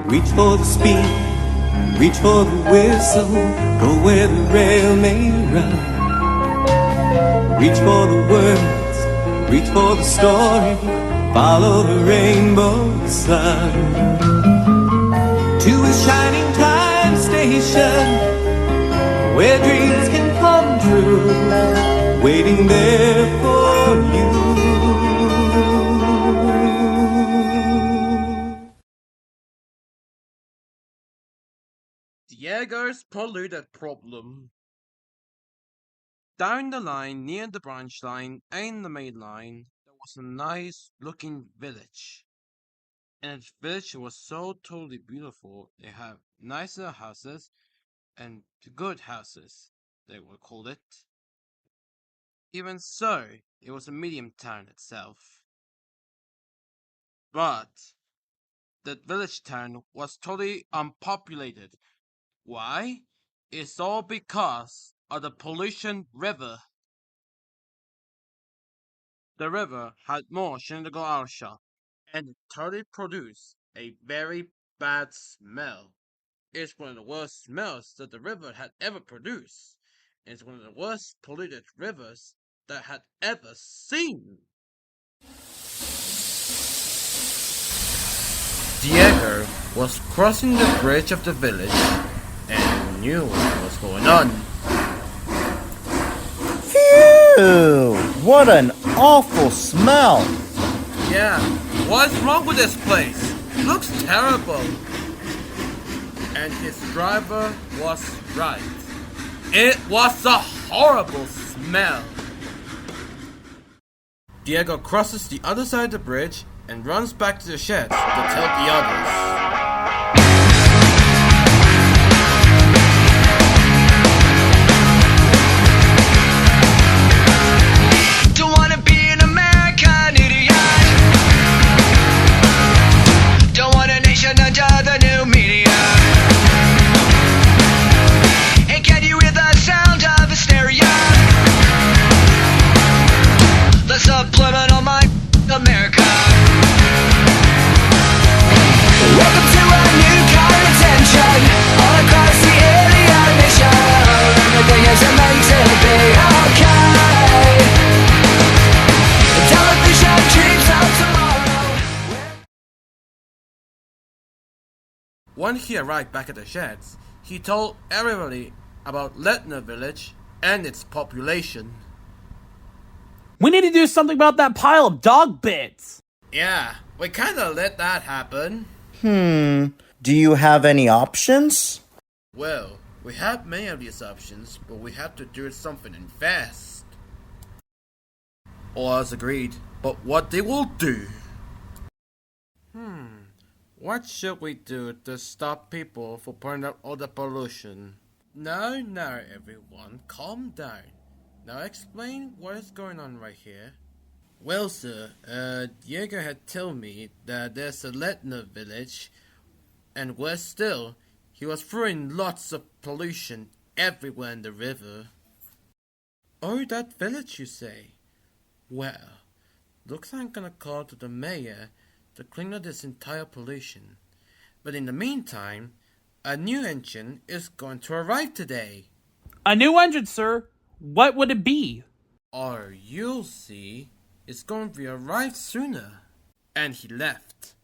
Reach for the speed, reach for the whistle, go where the rail may run. Reach for the words, reach for the story, follow the rainbow sun. To a shining time station, where dreams can come true, waiting there for you. Diego's polluted problem. Down the line, near the branch line and the main line, there was a nice looking village. And its village was so totally beautiful. They have nicer houses and good houses, they will call it. Even so, it was a medium town itself. But the village town was totally unpopulated. Why? It's all because of the pollution river. The river had more Shindago and it totally produced a very bad smell. It's one of the worst smells that the river had ever produced. It's one of the worst polluted rivers that had ever seen. Diego was crossing the bridge of the village and knew what was going on. Phew! What an awful smell! Yeah, what's wrong with this place? It looks terrible. And his driver was right. It was a horrible smell. Diego crosses the other side of the bridge and runs back to the sheds to tell the others. When he arrived back at the sheds, he told everybody about Letner village and its population. We need to do something about that pile of dog bits! Yeah, we kinda let that happen. Do you have any options? Well, we have many of these options, but we have to do something fast. All else agreed, but what they will do? What should we do to stop people from putting out all the pollution? Now, everyone, calm down. Now explain what is going on right here. Well, sir, Diego had told me that there's a Letner village, and worse still, he was throwing lots of pollution everywhere in the river. Oh, that village, you say? Well, looks like I'm gonna call to the mayor to clean up this entire pollution. But in the meantime, a new engine is going to arrive today. A new engine, sir? What would it be? Or you'll see, it's going to arrive sooner. And he left.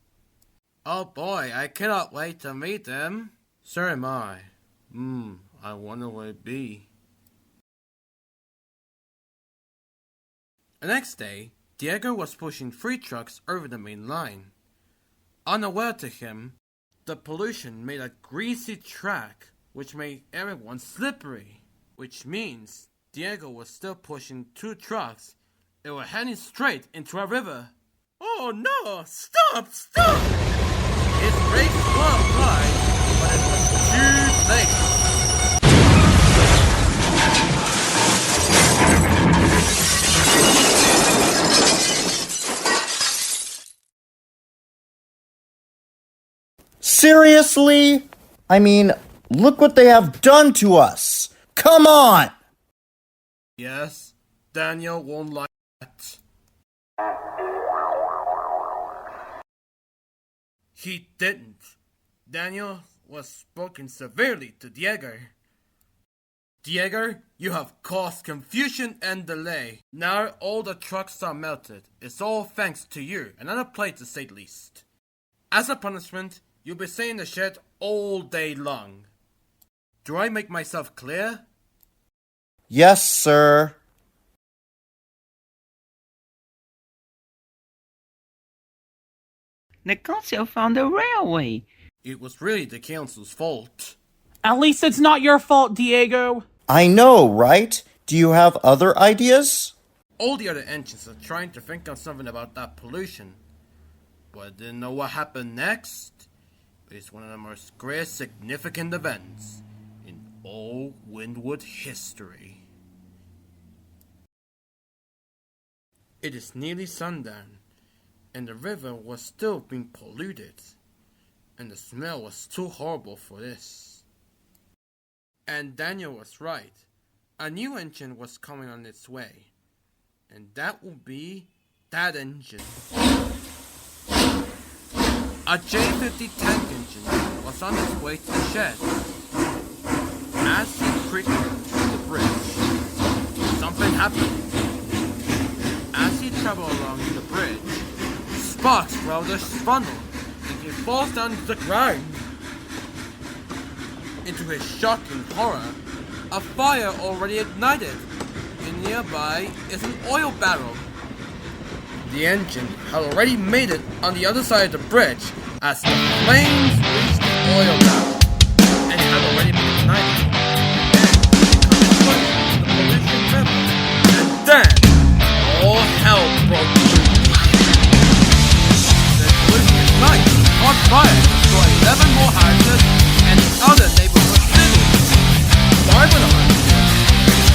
Oh boy, I cannot wait to meet them. So am I. I wonder what it be. The next day, Diego was pushing 3 trucks over the main line. Unaware to him, the pollution made a greasy track which made everyone slippery. Which means Diego was still pushing 2 trucks. They were heading straight into a river. Oh no! Stop! His brakes were applied, but it was too late. Seriously? I mean, look what they have done to us! Come on! Yes, Daniel won't like that. He didn't. Daniel was spoken severely to Diego. Diego, you have caused confusion and delay. Now all the trucks are melted. It's all thanks to you, another plate to say the least. As a punishment, you'll be staying in the shed all day long. Do I make myself clear? Yes, sir. The council found the railway. It was really the council's fault. At least it's not your fault, Diego. I know, right? Do you have other ideas? All the other engines are trying to think of something about that pollution. But I didn't know what happened next. It's one of the most great significant events in all Windwood history. It is nearly sundown, and the river was still being polluted, and the smell was too horrible for this. And Daniel was right. A new engine was coming on its way, and that will be that engine. A J50 tank engine was on its way to the shed. As he creaked to the bridge, something happened. As he traveled along the bridge, sparks from the funnel, and he falls down to the ground. Into his shocking horror, a fire already ignited, and nearby is an oil barrel. The engine had already made it on the other side of the bridge as the flames reached the oil barrel, and it had already been ignited. And then all hell broke loose. The pollution ignited, caught fire, destroyed 11 more houses and other neighborhood cities. 5 of the houses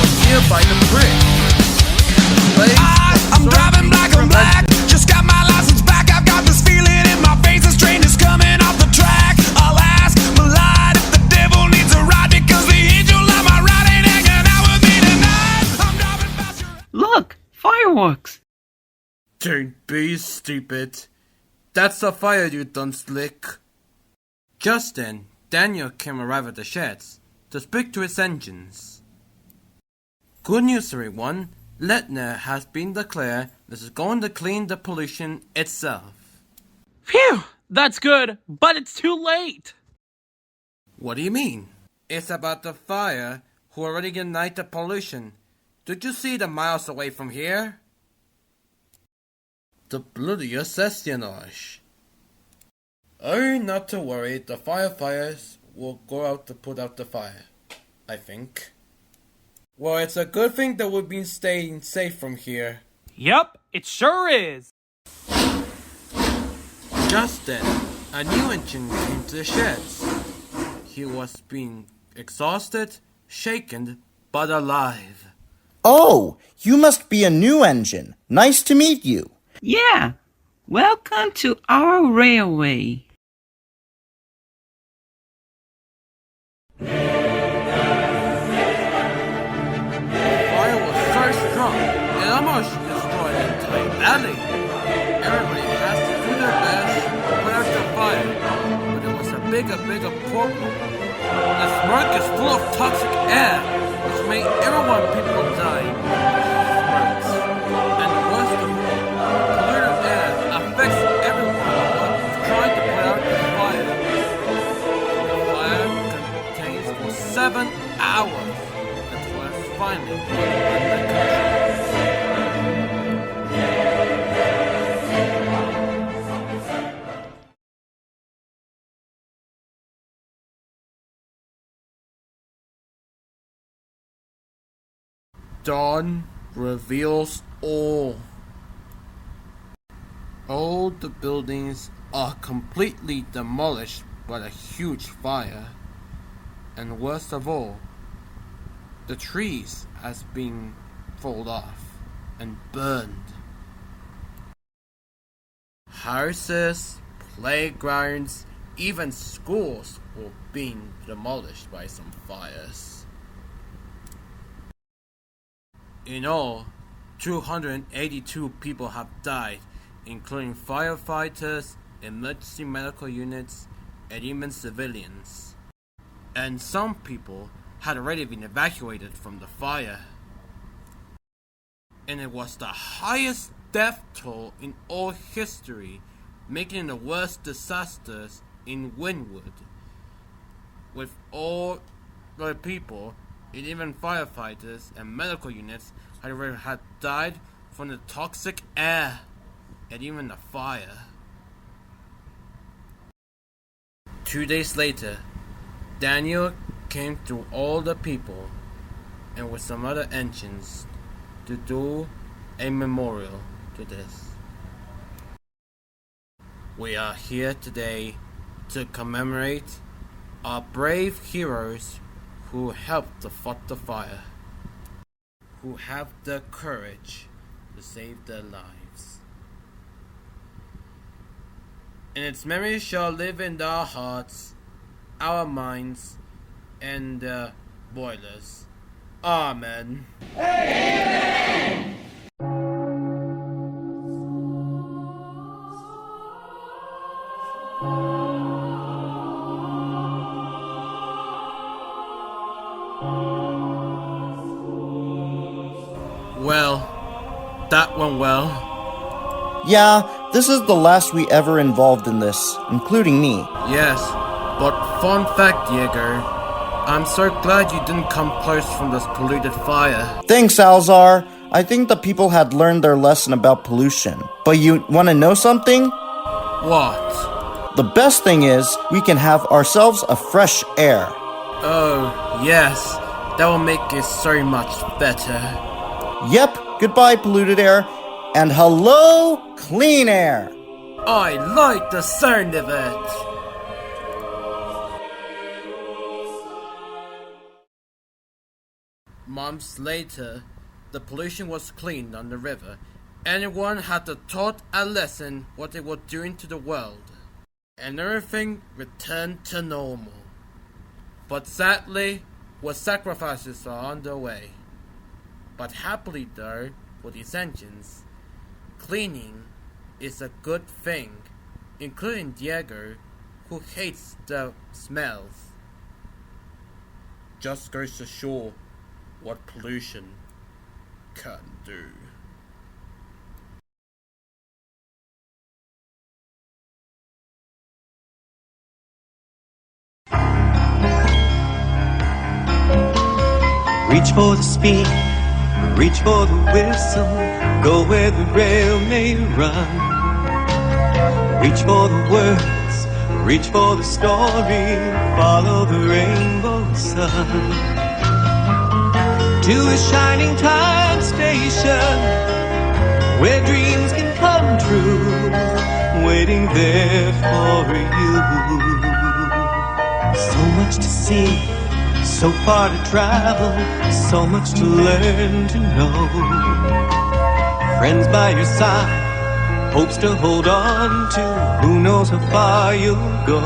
was nearby the bridge. I'm driving black on black. Just got my license back. I've got this feeling in my face. This train is coming off the track. I'll ask Polluted if the devil needs a ride, because the angel on my ride ain't hanging out with me tonight. I'm driving faster. Look, fireworks. Don't be stupid. That's the fire you done, Slick. Just then, Daniel came arrive at the sheds to speak to its engines. Good news, everyone. Letner has been declared this is going to clean the pollution itself. Phew, that's good, but it's too late. What do you mean? It's about the fire who already ignited the pollution. Did you see the miles away from here? The bloody espionage. Oh, not to worry, the firefighters will go out to put out the fire, I think. Well, it's a good thing that we've been staying safe from here. Yep, it sure is. Just then, a new engine came to the sheds. He was being exhausted, shaken, but alive. Oh, you must be a new engine. Nice to meet you. Yeah, welcome to our railway. It almost destroyed the entire valley. Everybody has to do their best to put out the fire, but it was a bigger problem. The smoke is full of toxic air, which made people die. Smokes. And worst of all, polluted air affects everyone who's trying to put out the fire. The fire contains for 7 hours until it's finally under control. Dawn reveals all. All the buildings are completely demolished by a huge fire. And worst of all, the trees has been fallen off and burned. Houses, playgrounds, even schools were being demolished by some fires. In all, 282 people have died, including firefighters, emergency medical units, and even civilians. And some people had already been evacuated from the fire. And it was the highest death toll in all history, making it the worst disasters in Wynwood. With all the people, and even firefighters and medical units had died from the toxic air and even the fire. 2 days later, Daniel came through all the people and with some other engines to do a memorial to this. We are here today to commemorate our brave heroes who helped to fight the fire, who have the courage to save their lives. And its memory shall live in our hearts, our minds, and the boilers. Amen. Well, that went well. Yeah, this is the last we ever involved in this, including me. Yes, but fun fact, Jaeger, I'm so glad you didn't come close from this polluted fire. Thanks, Alzar. I think the people had learned their lesson about pollution. But you want to know something? What? The best thing is, we can have ourselves a fresh air. Oh, yes, that will make it so much better. Yep, goodbye, polluted air. And hello, clean air. I like the sound of it. Months later, the pollution was cleaned on the river. Anyone had to taught a lesson what they were doing to the world. And everything returned to normal. But sadly, what sacrifices are on their way. But happily though, for these engines, cleaning is a good thing, including Diego, who hates the smells. Just goes to show what pollution can do. Reach for the speed, reach for the whistle, go where the rail may run. Reach for the words, reach for the story, follow the rainbow sun. To a shining time station, where dreams can come true, waiting there for you. So much to see, so far to travel, so much to learn to know. Friends by your side, hopes to hold on to, who knows how far you'll go.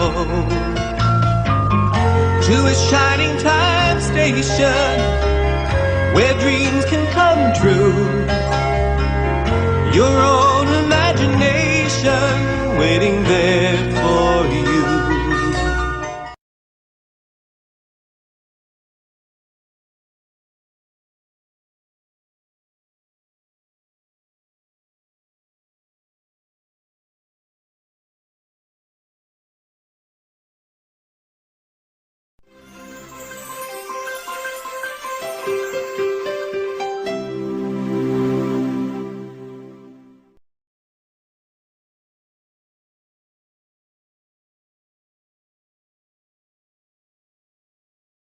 To a shining time station, where dreams can come true. Your own imagination waiting there for you.